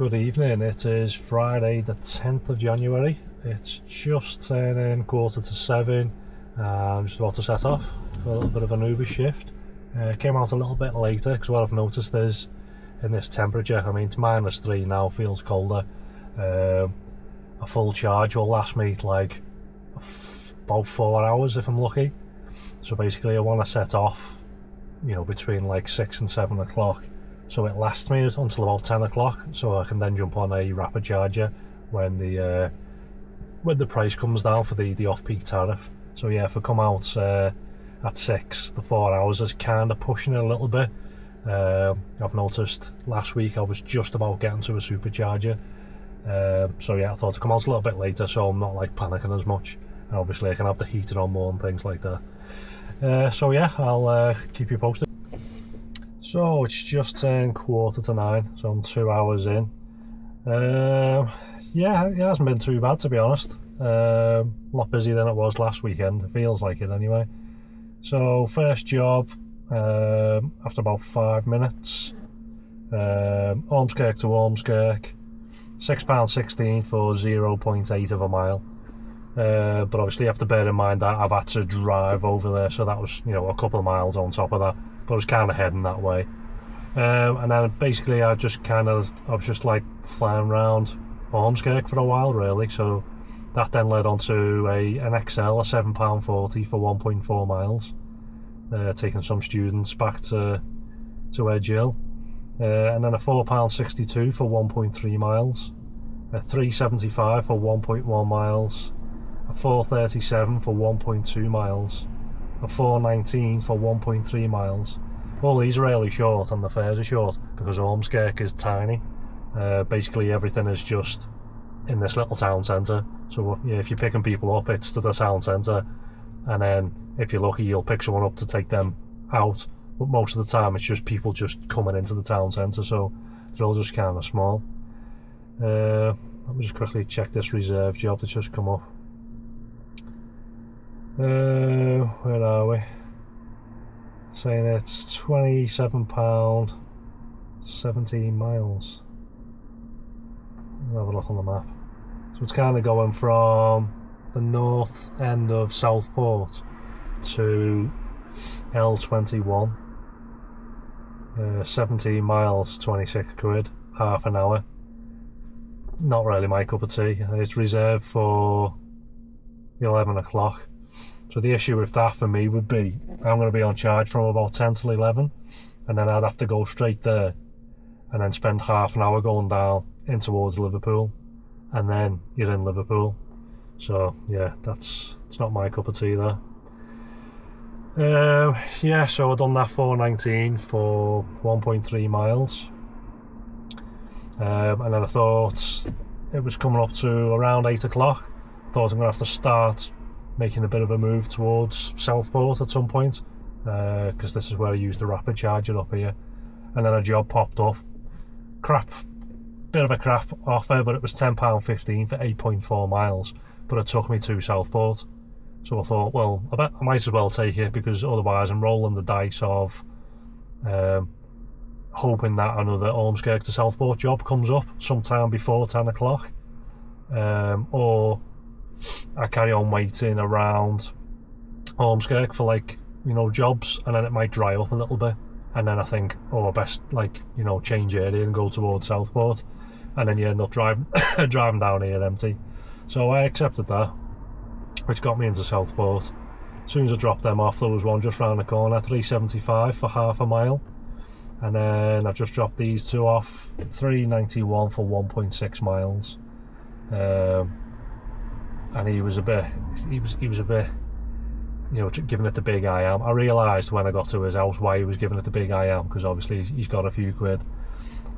Good evening, it is Friday the 10th of January. It's just turning 7:15. I'm just about to set off for a little bit of an Uber shift. Came out a little bit later because what I've noticed is in this temperature, I mean it's -3 now, feels colder. A full charge will last me like about 4 hours if I'm lucky. So basically I want to set off, you know, between like 6 and 7 o'clock. So it lasts me until about 10 o'clock, so I can then jump on a rapid charger when the price comes down for the off-peak tariff. So yeah, if I come out at 6, the 4 hours is kind of pushing it a little bit. I've noticed last week I was just about getting to a supercharger. So yeah, I thought to come out a little bit later so I'm not like panicking as much. And obviously I can have the heater on more and things like that. So yeah, I'll keep you posted. So it's just turned 8:45, so I'm 2 hours in. Yeah, it hasn't been too bad to be honest. A lot busier than it was last weekend, it feels like it anyway. So first job, after about 5 minutes, Ormskirk to Ormskirk, £6.16 for 0.8 of a mile. But obviously you have to bear in mind that I've had to drive over there, so that was, you know, a couple of miles on top of that. But I was kind of heading that way. And then basically I was just like flying around Ormskirk for a while really. So that then led on to an XL, a £7.40 for 1.4 miles. Taking some students back to Edge Hill. And then a £4.62 for 1.3 miles. A £3.75 for 1.1 miles. A £4.37 for 1.2 miles. A £4.19 for 1.3 miles. All these are really short and the fares are short because Ormskirk is tiny. Basically everything is just in this little town centre. So yeah, if you're picking people up, it's to the town centre, and then if you're lucky you'll pick someone up to take them out. But most of the time it's just people just coming into the town centre, so they're all just kind of small. Let me just quickly check this reserve job that's just come up. Where are we? Saying it's £27, 17 miles. I'll have a look on the map. So it's kind of going from the north end of Southport to L21. 17 miles, 26 quid, half an hour. Not really my cup of tea. It's reserved for 11 o'clock. So the issue with that for me would be I'm going to be on charge from about 10 till 11, and then I'd have to go straight there and then spend half an hour going down in towards Liverpool, and then you're in Liverpool. So yeah, it's not my cup of tea there. Yeah, so I've done that £4.19 for 1.3 miles. And then I thought it was coming up to around 8 o'clock. Thought I'm going to have to start making a bit of a move towards Southport at some point, because this is where I use the rapid charger up here. And then a job popped up. Bit of a crap offer, but it was £10.15 for 8.4 miles, but it took me to Southport. So I thought, well, I might as well take it, because otherwise I'm rolling the dice of hoping that another Ormskirk to Southport job comes up sometime before 10 o'clock, or I carry on waiting around Ormskirk for, like, you know, jobs, and then it might dry up a little bit, and then I think, oh, I best, like, you know, change area and go towards Southport, and then you end up driving down here empty. So I accepted that, which got me into Southport. As soon as I dropped them off, there was one just round the corner, £3.75 for half a mile, and then I've just dropped these two off, £3.91 for 1.6 miles. And he was a bit, you know, giving it the big I am. I realised when I got to his house why he was giving it the big I am, because obviously he's got a few quid.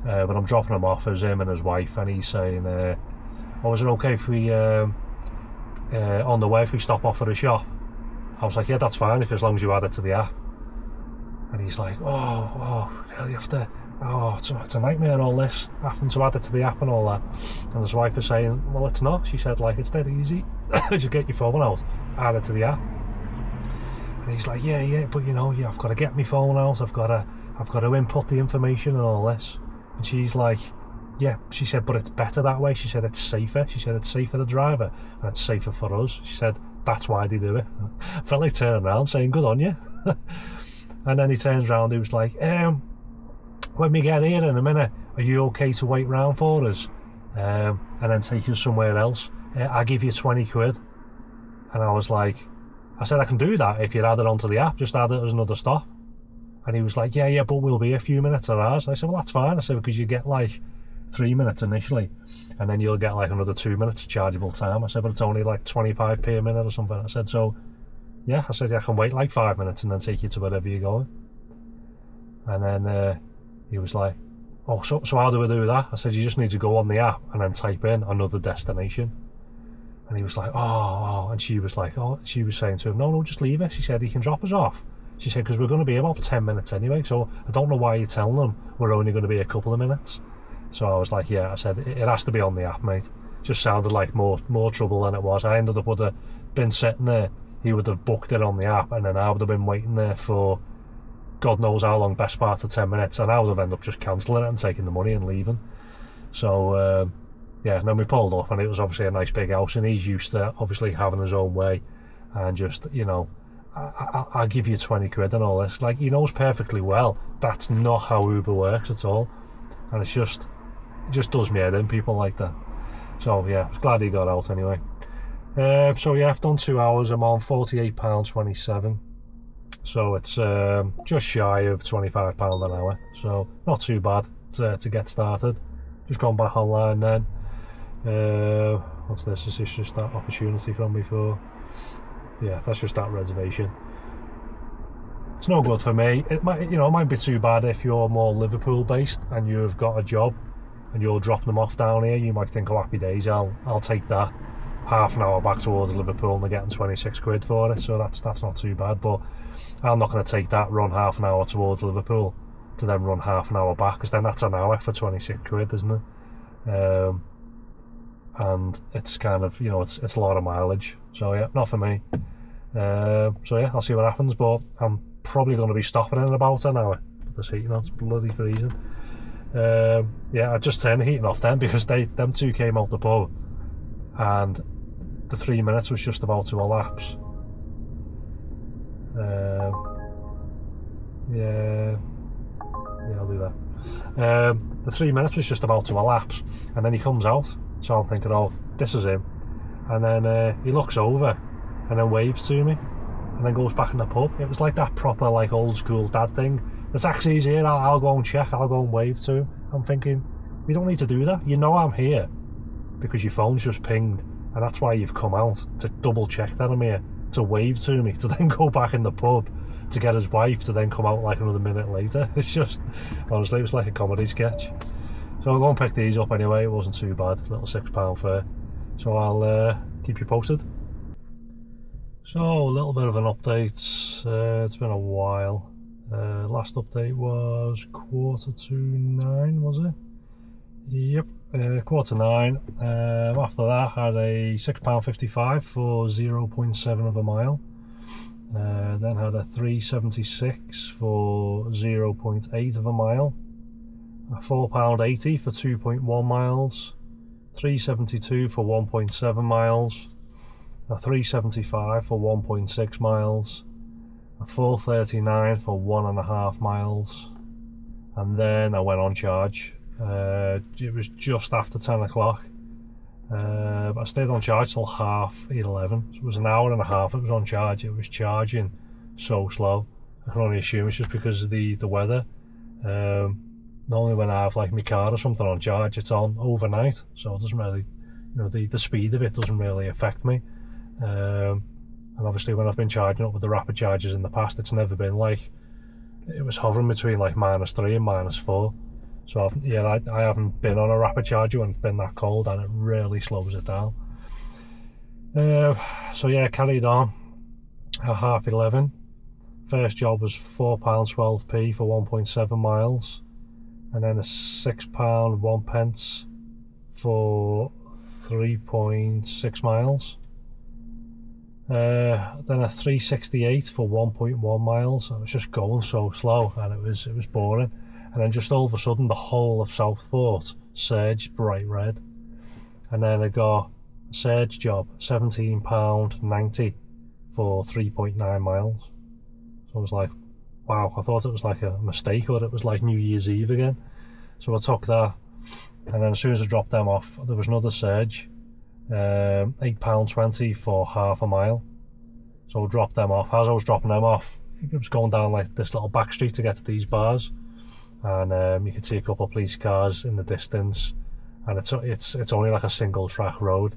But I'm dropping him off as him and his wife, and he's saying, oh, is it okay if we, on the way, if we stop off at a shop? I was like, yeah, that's fine, as long as you add it to the app. And he's like, oh, really have to, oh, it's a nightmare all this, having to add it to the app and all that. And his wife is saying, well, it's not. She said, like, it's dead easy. Just get your phone out, add it to the app. And he's like, yeah, but you know, yeah, I've got to get my phone out, I've got to input the information and all this. And she's like, yeah, she said, but it's better that way. She said it's safer. She said it's safer for the driver and it's safer for us. She said that's why they do it. I felt like turning around saying, good on you. And then he turns around, he was like, when we get here in a minute, are you okay to wait round for us? And then take us somewhere else? I'll give you 20 quid. And I said, I can do that if you add it onto the app, just add it as another stop. And he was like, yeah, but we'll be a few minutes at ours. I said, well, that's fine. I said, because you get like 3 minutes initially, and then you'll get like another 2 minutes chargeable time. I said, but it's only like 25p a minute or something. I said, so yeah, I said, yeah, I can wait like 5 minutes and then take you to wherever you're going. And then he was like, oh, so how do I do that? I said, you just need to go on the app and then type in another destination. And he was like, oh, and she was like, oh, she was saying to him, no, just leave it. She said, he can drop us off. She said, because we're going to be about 10 minutes anyway, so I don't know why you're telling them we're only going to be a couple of minutes. So I was like, yeah, I said, it has to be on the app, mate. Just sounded like more trouble than it was. I ended up would have been sitting there, he would have booked it on the app, and then I would have been waiting there for God knows how long, best part of 10 minutes, and I would have ended up just cancelling it and taking the money and leaving. So yeah, and then we pulled up, and it was obviously a nice big house, and he's used to obviously having his own way, and just, you know, I'll give you 20 quid and all this. Like, he knows perfectly well that's not how Uber works at all, and it just does me head in, people like that. So yeah, I was glad he got out anyway. So yeah, I've done 2 hours. I'm on £48.27, so it's just shy of £25 an hour, so not too bad to get started. Just gone back online then. What's this? Is this just that opportunity from before? Yeah, that's just that reservation. It's no good for me. It might be too bad if you're more Liverpool based and you've got a job and you're dropping them off down here. You might think, oh, happy days, I'll take that. Half an hour back towards Liverpool and they're getting 26 quid for it, so that's not too bad. But I'm not going to take that, run half an hour towards Liverpool to then run half an hour back, because then that's an hour for 26 quid, isn't it? And it's kind of, it's a lot of mileage, so yeah, not for me. So yeah, I'll see what happens, but I'm probably going to be stopping in about an hour. This heating on, it's bloody freezing. Yeah, I just turned the heating off then, because them two came out the pub and the 3 minutes was just about to elapse. Yeah, I'll do that. The 3 minutes was just about to elapse, and then he comes out, so I'm thinking, oh, this is him. And then he looks over and then waves to me and then goes back in the pub. It was like that proper, like, old school dad thing. The taxi's here, I'll go and check, I'll go and wave to him. I'm thinking, we don't need to do that. You know I'm here because your phone's just pinged, and that's why you've come out, to double check that I'm here, to wave to me, to then go back in the pub to get his wife to then come out like another minute later. It's just, honestly, it was like a comedy sketch. So I'll go and pick these up anyway. It wasn't too bad, a little £6 fare. So I'll keep you posted. So a little bit of an update. It's been a while. Last update was 8:45, was it? Yep, 8:45. After that, had a £6.55 for 0.7 of a mile. Then had a £3.76 for 0.8 of a mile. A £4.80 for 2.1 miles. £3.72 for 1.7 miles. A £3.75 for 1.6 miles. A £4.39 for 1.5 miles. And then I went on charge. It was just after 10 o'clock. But I stayed on charge till 11:30. So it was an hour and a half it was on charge. It was charging so slow. I can only assume it's just because of the weather. Normally when I have like my car or something on charge, it's on overnight, so it doesn't really, the speed of it doesn't really affect me. And obviously when I've been charging up with the rapid chargers in the past, it's never been like, it was hovering between like -3 and -4. So I haven't been on a rapid charger when it's been that cold, and it really slows it down. So yeah, carried on at 11:30. First job was £4.12p for 1.7 miles, and then a £6.01 for 3.6 miles. Then a £3.68 for 1.1 miles. It was just going so slow, and it was boring. And then just all of a sudden, the whole of Southport Surge bright red, and then I got a Surge job, £17.90 for 3.9 miles. So I was like, wow, I thought it was like a mistake, or it was like New Year's Eve again. So I took that, and then as soon as I dropped them off, there was another Surge, £8.20 for half a mile. So I dropped them off. As I was dropping them off, it was going down like this little back street to get to these bars, and you could see a couple of police cars in the distance, and it's only like a single track road,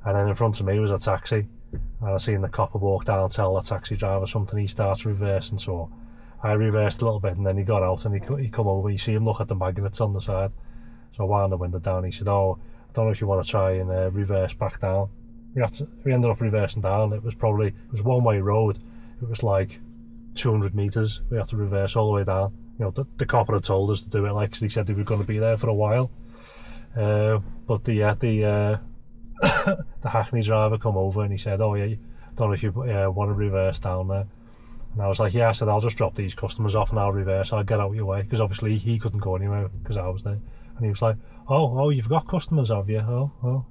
and then in front of me was a taxi, and I seen the copper walk down and tell the taxi driver something. He starts reversing, so I reversed a little bit, and then he got out and he come over. You see him look at the magnets on the side, so I wound the window down. He said, "Oh, I don't know if you want to try and reverse back down." We ended up reversing down. It was one-way road. It was like 200 metres. We had to reverse all the way down. You know, the copper had told us to do it, like, 'cause they said they were going to be there for a while. But the Hackney driver come over and he said, "Oh yeah, don't know if you want to reverse down there." And I was like, "Yeah." I said, "I'll just drop these customers off and I'll reverse. I'll get out of your way," because obviously he couldn't go anywhere because I was there. And he was like, "Oh, you've got customers, have you? Oh."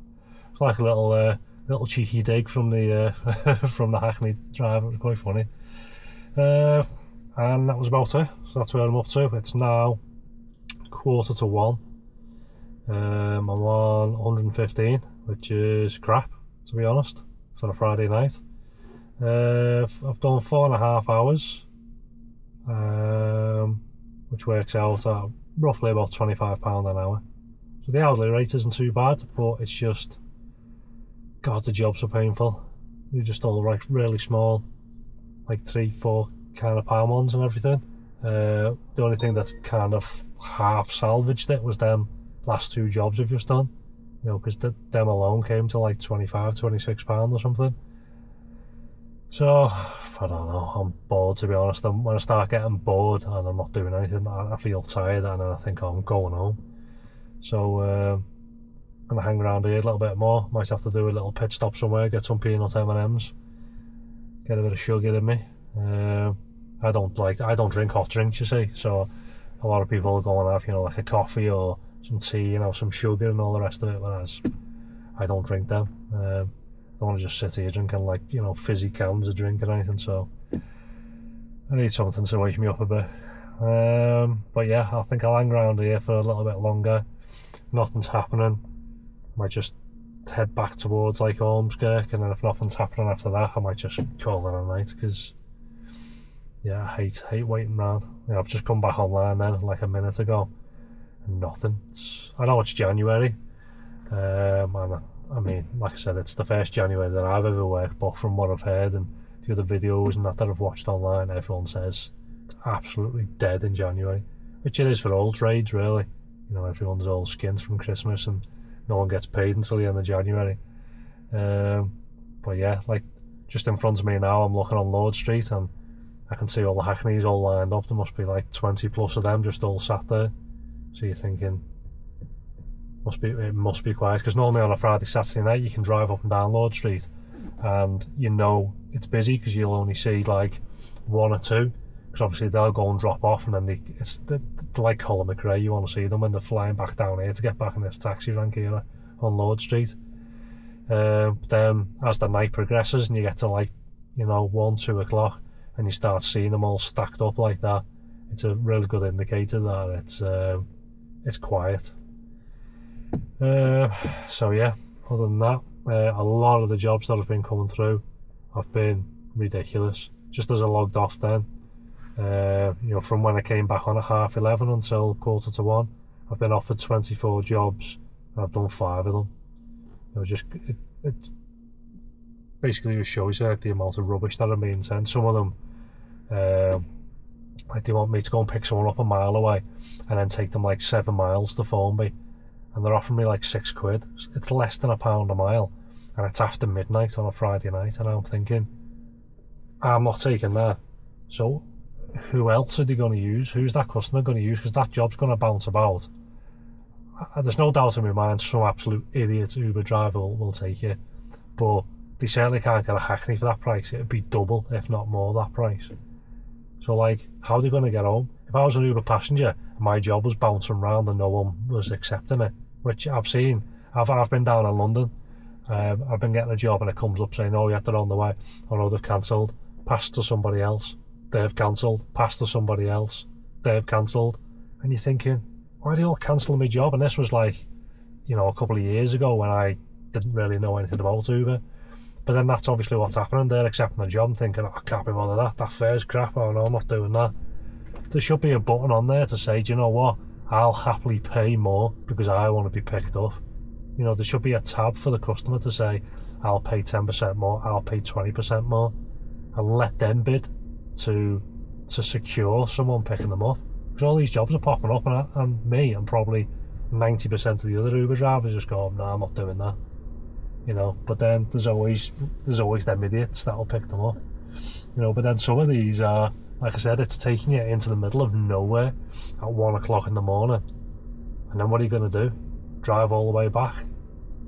It's like a little cheeky dig from the from the Hackney driver. It was quite funny. And that was about it. So that's where I'm up to. It's now 1:45. I'm on 115, which is crap, to be honest, for a Friday night. I've done 4.5 hours, which works out at roughly about £25 an hour. So the hourly rate isn't too bad, but it's just, God, the jobs are painful. You're just all like really small, like 3-4 kind of pound ones and everything. The only thing that's kind of half salvaged it was them last 2 jobs we've just done, you know, because them alone came to like £25-26 or something. So I don't know, I'm bored, to be honest. When I start getting bored and I'm not doing anything, I feel tired, and then I think, oh, I'm going home. So I'm gonna hang around here a little bit more. Might have to do a little pit stop somewhere, get some peanut M&Ms, get a bit of sugar in me. I don't drink hot drinks, you see, so a lot of people go and have, you know, like a coffee or some tea, you know, some sugar and all the rest of it, whereas I don't drink them. I don't want to just sit here drinking, like, you know, fizzy cans of drink or anything, so I need something to wake me up a bit. But yeah, I think I'll hang around here for a little bit longer. Nothing's happening, might just head back towards like Ormskirk, and then if nothing's happening after that, I might just call it a night, because yeah, I hate waiting around. You know, I've just come back online then like a minute ago and nothing. I know it's January, and I mean, like I said, it's the first January that I've ever worked, but from what I've heard and the other videos and that I've watched online, everyone says it's absolutely dead in January, which it is for all trades really. You know, everyone's all skint from Christmas and no one gets paid until the end of January. But yeah, like just in front of me now, I'm looking on Lord Street and I can see all the Hackneys all lined up. There must be like 20 plus of them just all sat there. So you're thinking, it must be quiet, because normally on a Friday, Saturday night you can drive up and down Lord Street and you know it's busy because you'll only see like 1 or 2, because obviously they'll go and drop off, and then they're like Colin McRae. You want to see them when they're flying back down here to get back in this taxi rank here on Lord Street. But then as the night progresses and you get to like, you know, 1-2 o'clock and you start seeing them all stacked up like that, it's a really good indicator that it's quiet. So yeah, other than that, a lot of the jobs that have been coming through have been ridiculous. Just as I logged off then, you know, from when I came back on at 11:30 until 1:45, I've been offered 24 jobs and I've done 5 of them. You know, just it basically just shows you like the amount of rubbish that I'm being sent. Some of them, like they want me to go and pick someone up a mile away and then take them like 7 miles to Formby, and they're offering me like £6. It's less than £1 a mile, and it's after midnight on a Friday night, and I'm thinking, I'm not taking that. So who else are they going to use? Who's that customer going to use? Because that job's going to bounce about. There's no doubt in my mind some absolute idiot Uber driver will take it, but they certainly can't get a Hackney for that price. It'd be double, if not more, that price. So like, how are they going to get home? If I was an Uber passenger and my job was bouncing around and no one was accepting it, which I've seen, I've been down in London, I've been getting a job and it comes up saying, oh yeah, they're on the way, oh no, they've cancelled, pass to somebody else, they've cancelled, pass to somebody else, they've cancelled, and you're thinking, why are they all cancelling my job? And this was like, you know, a couple of years ago when I didn't really know anything about Uber. But then that's obviously what's happening. They're accepting the job and thinking, oh, I can't be bothered with that fare's crap, oh no, I'm not doing that. There should be a button on there to say, do you know what, I'll happily pay more because I want to be picked up. You know, there should be a tab for the customer to say, I'll pay 10% more, I'll pay 20% more, and let them bid to secure someone picking them up. Because all these jobs are popping up, and me and probably 90% of the other Uber drivers just go, no, I'm not doing that. You know, but then there's always them idiots that'll pick them up. You know, but then some of these are, like I said, it's taking you into the middle of nowhere at 1 o'clock in the morning. And then what are you going to do? Drive all the way back?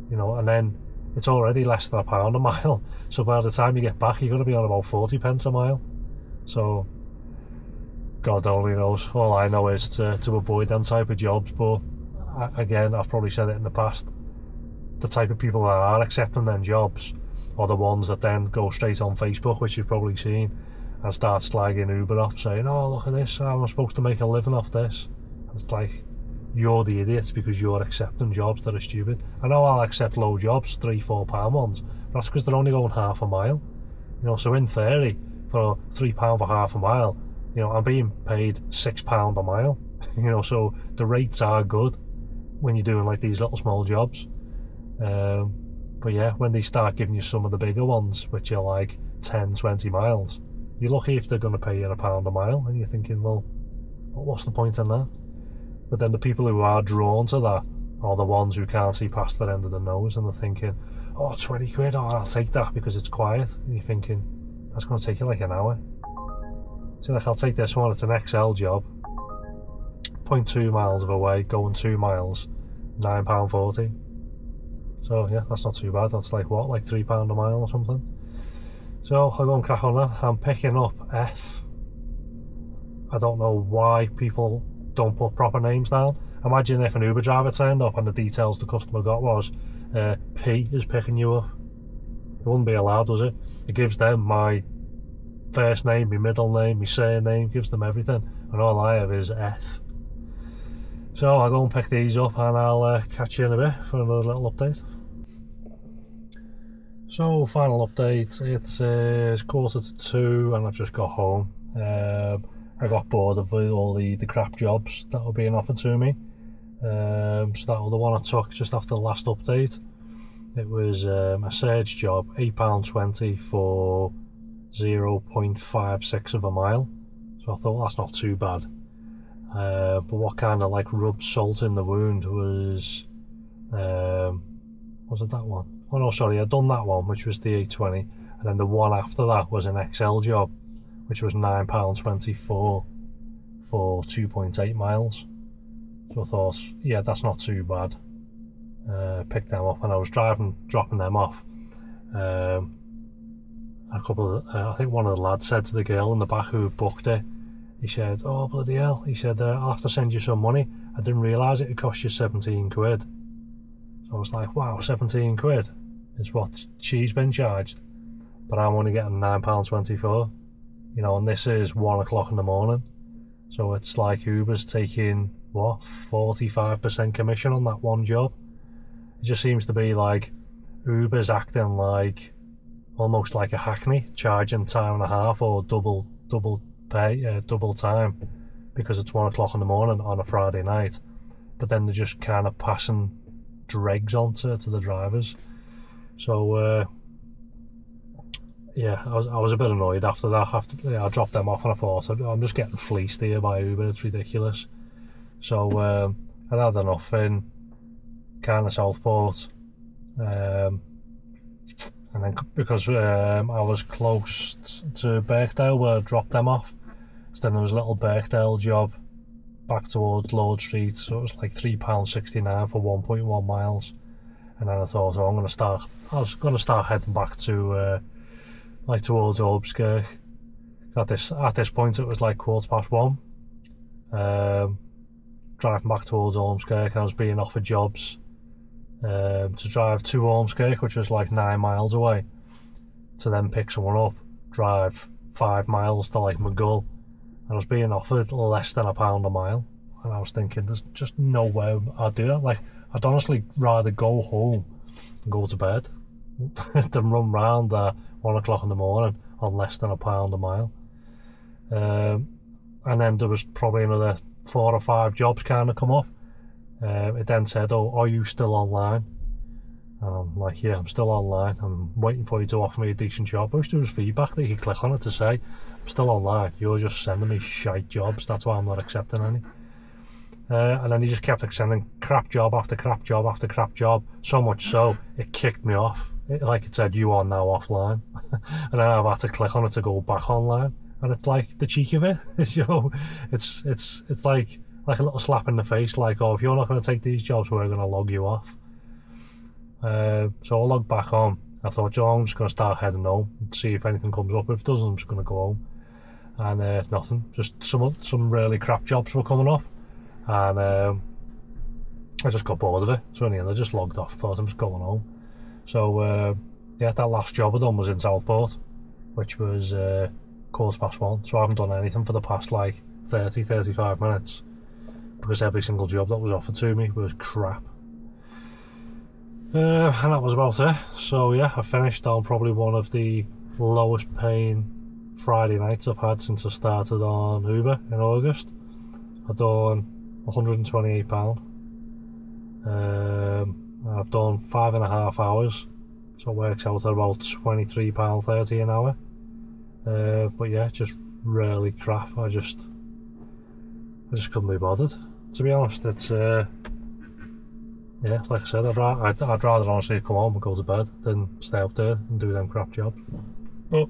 You know, and then it's already less than £1 a mile. So by the time you get back, you're going to be on about 40 pence a mile. So God only knows. All I know is to avoid them type of jobs. But again, I've probably said it in the past, the type of people that are accepting them jobs are the ones that then go straight on Facebook, which you've probably seen, and start slagging Uber off, saying, oh, look at this, I'm supposed to make a living off this. And it's like, you're the idiots because you're accepting jobs that are stupid. I know I'll accept low jobs, £3-4 ones, but that's because they're only going half a mile. You know, so in theory, for £3 for half a mile, you know, I'm being paid £6 a mile. You know, so the rates are good when you're doing like these little small jobs. But yeah, when they start giving you some of the bigger ones, which are like 10-20 miles, you're lucky if they're going to pay you £1 a mile, and you're thinking, well, what's the point in that? But then the people who are drawn to that are the ones who can't see past their end of the nose, and they're thinking, oh, 20 quid, oh, I'll take that because it's quiet. And you're thinking, that's going to take you like an hour. So like, I'll take this one, it's an XL job, 0.2 miles of away, going 2 miles, £9.40. So yeah, that's not too bad. That's like what, like £3 a mile or something. So I'll go and crack on that. I'm picking up F. I don't know why people don't put proper names down. Imagine if an Uber driver turned up and the details the customer got was P is picking you up. It wouldn't be allowed, was it? It gives them my first name, my middle name, my surname, gives them everything, and all I have is F. So I'll go and pick these up, and I'll catch you in a bit for another little update. So final update, it's 1:45 and I've just got home. I got bored of all the crap jobs that were being offered to me. So that was the one I took just after the last update. It was a surge job, £8.20 for 0.56 of a mile. So I thought, well, that's not too bad. But what kind of like rubbed salt in the wound was it that one? Oh no, sorry, I'd done that one, which was the 8.20, and then the one after that was an XL job, which was £9.24 for 2.8 miles. So I thought, yeah, that's not too bad. Picked them up, and I was dropping them off. A couple of, I think one of the lads said to the girl in the back who booked it, he said, oh bloody hell, he said, I'll have to send you some money. I didn't realise it would cost you 17 quid. So I was like, wow, 17 quid is what she's been charged, but I'm only getting £9.24. You know, and this is 1 o'clock in the morning. So it's like Uber's taking, what, 45% commission on that one job. It just seems to be like Uber's acting like, almost like a hackney, charging time and a half or double pay, double time, because it's 1 o'clock in the morning on a Friday night. But then they're just kind of passing dregs on to the drivers. So yeah, I was a bit annoyed after that. I dropped them off and I thought, I'm just getting fleeced here by Uber, it's ridiculous. So I had enough in kind of Southport, and then because I was close to Birkdale where I dropped them off, so then there was a little Birkdale job back towards Lord Street, so it was like £3.69 for 1.1 miles. And then I thought, oh, I was going to start heading back to like towards Ormskirk. At this point it was like 1:15, driving back towards Ormskirk, and I was being offered jobs to drive to Ormskirk, which was like 9 miles away, to then pick someone up, drive 5 miles to like Maghull. I was being offered less than £1 a mile, and I was thinking there's just no way I'd do that. Like, I'd honestly rather go home and go to bed than run round at 1 o'clock in the morning on less than £1 a mile. And then there was probably another 4 or 5 jobs kind of come up. It then said, "Oh, are you still online?" And I'm like, "Yeah, I'm still online. I'm waiting for you to offer me a decent job." I wish there was feedback that you could click on it to say, "I'm still online. You're just sending me shite jobs. That's why I'm not accepting any." And then he just kept sending crap job after crap job after crap job. So much so, it kicked me off. It said, "You are now offline." And then I've had to click on it to go back online. And it's like the cheek of it. It's like a little slap in the face. Like, "Oh, if you're not going to take these jobs, we're going to log you off." So I logged back on. I thought, I'm just going to start heading home and see if anything comes up. If it doesn't, I'm just going to go home. And nothing. Just some really crap jobs were coming up. And I just got bored of it. So in the end, I just logged off. Thought I'm just going home. So that last job I done was in Southport, which was 1:15. So I haven't done anything for the past like 35 minutes, because every single job that was offered to me was crap. And that was about it. So yeah, I finished on probably one of the lowest paying Friday nights I've had since I started on Uber in August. I've done £128. I've done 5.5 hours, so it works out at about £23.30 an hour. But yeah, just really crap. I just couldn't be bothered, to be honest. It's yeah, like I said, I'd rather honestly come home and go to bed than stay up there and do them crap jobs. But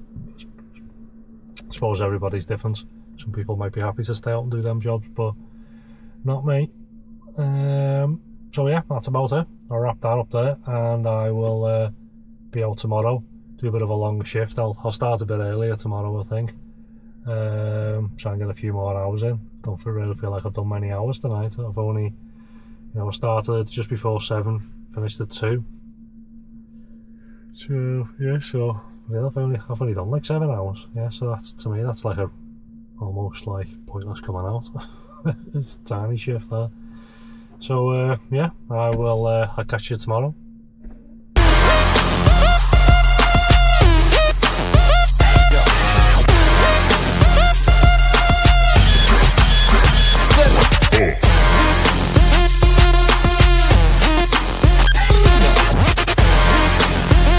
I suppose everybody's different. Some people might be happy to stay out and do them jobs, but not me. So yeah, that's about it. I'll wrap that up there, and I will be out tomorrow. Do a bit of a longer shift. I'll start a bit earlier tomorrow, I think. Try and get a few more hours in. Don't really feel like I've done many hours tonight. I've only, I started just before 7, finished at 2. So yeah, I've only done like 7 hours. Yeah, so that's, to me, that's like almost like pointless coming out. It's a tiny shift there. So yeah, I'll catch you tomorrow.